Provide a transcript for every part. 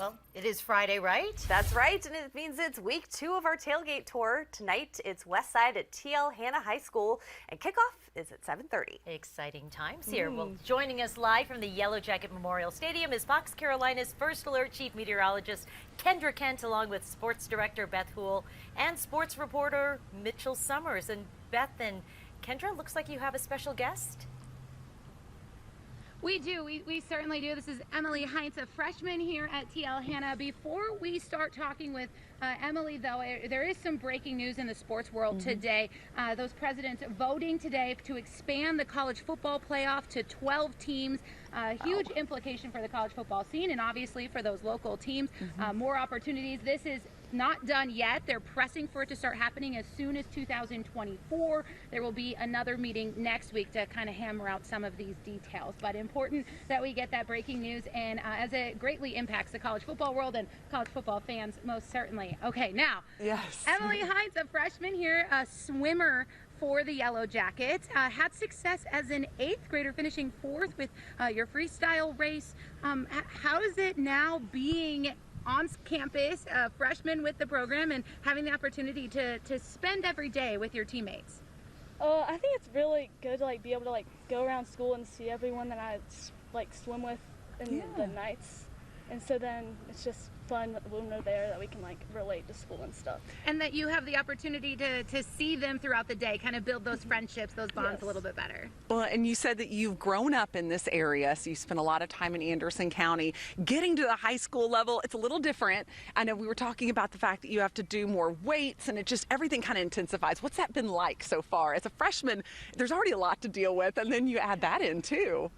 Well, it is Friday, right? That's right, and it means it's week 2 of our Tailgate Tour. Tonight, it's West Side at TL Hanna High School, and kickoff is at 7:30. Exciting times here. Well, joining us live from the Yellow Jacket Memorial Stadium is Fox Carolina's First Alert Chief Meteorologist Kendra Kent, along with Sports Director Beth Houle and Sports Reporter Mitchell Summers. And Beth and Kendra, looks like you have a special guest. We do. We certainly do. This is Emily Heintz, a freshman here at TL Hanna. Before we start talking with Emily, though, there is some breaking news in the sports world today. Those presidents voting today to expand the college football playoff to 12 teams. Huge implication for the college football scene and obviously for those local teams. More opportunities. This is not done yet. They're pressing for it to start happening as soon as 2024. There will be another meeting next week to kind of hammer out some of these details. But important that we get that breaking news, and as it greatly impacts the college football world and college football fans, most certainly. Okay, now, Emily Heintz, a freshman here, a swimmer for the Yellow Jackets, had success as an 8th grader, finishing 4th with your freestyle race. How is it now being on campus, a freshman with the program, and having the opportunity to spend every day with your teammates? I think it's really good to be able to go around school and see everyone that I swim with in the nights, and so then it's just fun when we're there that we can relate to school and stuff. And that you have the opportunity to see them throughout the day, kind of build those friendships, those bonds a little bit better. Well, and you said that you've grown up in this area, so you spent a lot of time in Anderson County. Getting to the high school level, it's a little different. I know we were talking about the fact that you have to do more weights, and everything kind of intensifies. What's that been like so far? As a freshman, there's already a lot to deal with, and then you add that in too.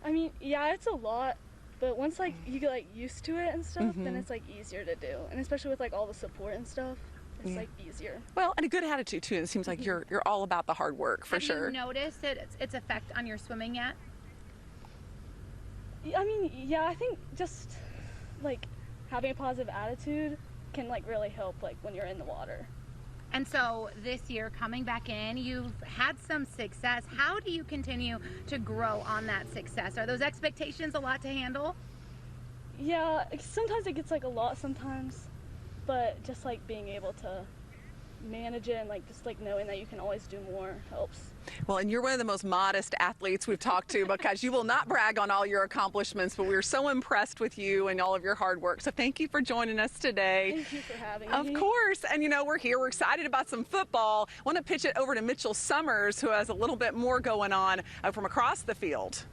I mean, yeah, it's a lot. But once you get used to it and stuff, then it's easier to do, and especially with all the support and stuff, it's easier. Well, and a good attitude too. It seems like you're all about the hard work for sure. Have you noticed its effect on your swimming yet? I mean, yeah, I think just having a positive attitude can really help when you're in the water. And so this year, coming back in, you've had some success. How do you continue to grow on that success? Are those expectations a lot to handle? Yeah, sometimes it gets a lot sometimes, but just being able to manage it and just knowing that you can always do more helps. Well, and you're one of the most modest athletes we've talked to, because you will not brag on all your accomplishments, but we're so impressed with you and all of your hard work. So thank you for joining us today. Thank you for having me. Of course. And we're here, we're excited about some football. I want to pitch it over to Mitchell Summers, who has a little bit more going on from across the field.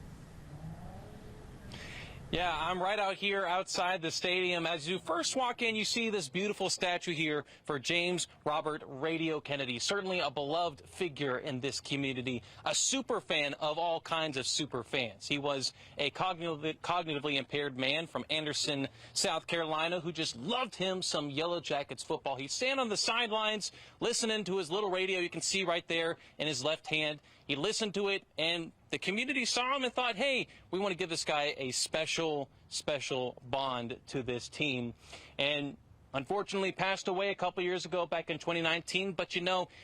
Yeah, I'm right out here outside the stadium. As you first walk in, you see this beautiful statue here for James Robert Radio Kennedy. Certainly a beloved figure in this community, a super fan of all kinds of super fans. He was a cognitively impaired man from Anderson, South Carolina, who just loved him some Yellow Jackets football. He'd stand on the sidelines listening to his little radio you can see right there in his left hand. He listened to it, and the community saw him and thought, hey, we want to give this guy a special bond to this team. And unfortunately passed away a couple years ago, back in 2019. But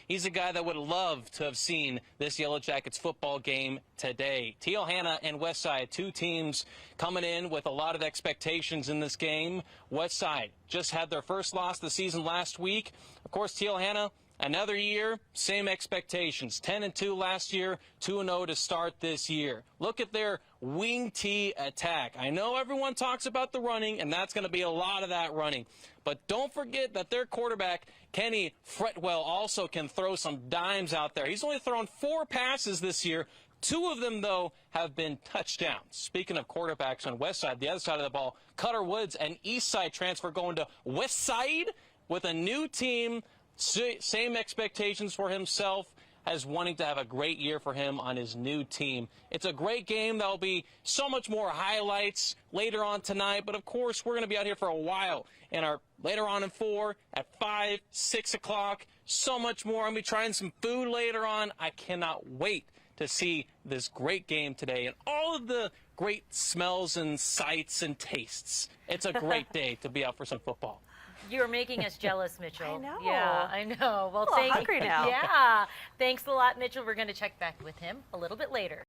he's a guy that would love to have seen this Yellow Jackets football game today. TL Hanna and Westside, two teams coming in with a lot of expectations in this game. Westside just had their first loss of the season last week. Of course, TL Hanna, another year, same expectations. 10-2 last year, 2-0 to start this year. Look at their wing T attack. I know everyone talks about the running, and that's going to be a lot of that running. But don't forget that their quarterback, Kenny Fretwell, also can throw some dimes out there. He's only thrown 4 passes this year. 2 of them, though, have been touchdowns. Speaking of quarterbacks on West Side, the other side of the ball, Cutter Woods, an East Side transfer, going to West Side with a new team. Same expectations for himself, as wanting to have a great year for him on his new team. It's a great game. There'll be so much more highlights later on tonight, but of course we're going to be out here for a while. And later on in 4, at 5, 6 o'clock, so much more. I'm going to be trying some food later on. I cannot wait to see this great game today and all of the great smells and sights and tastes. It's a great day to be out for some football. You're making us jealous, Mitchell. I know. Yeah, I know. Well, I'm hungry now. Yeah. Thanks a lot, Mitchell. We're going to check back with him a little bit later.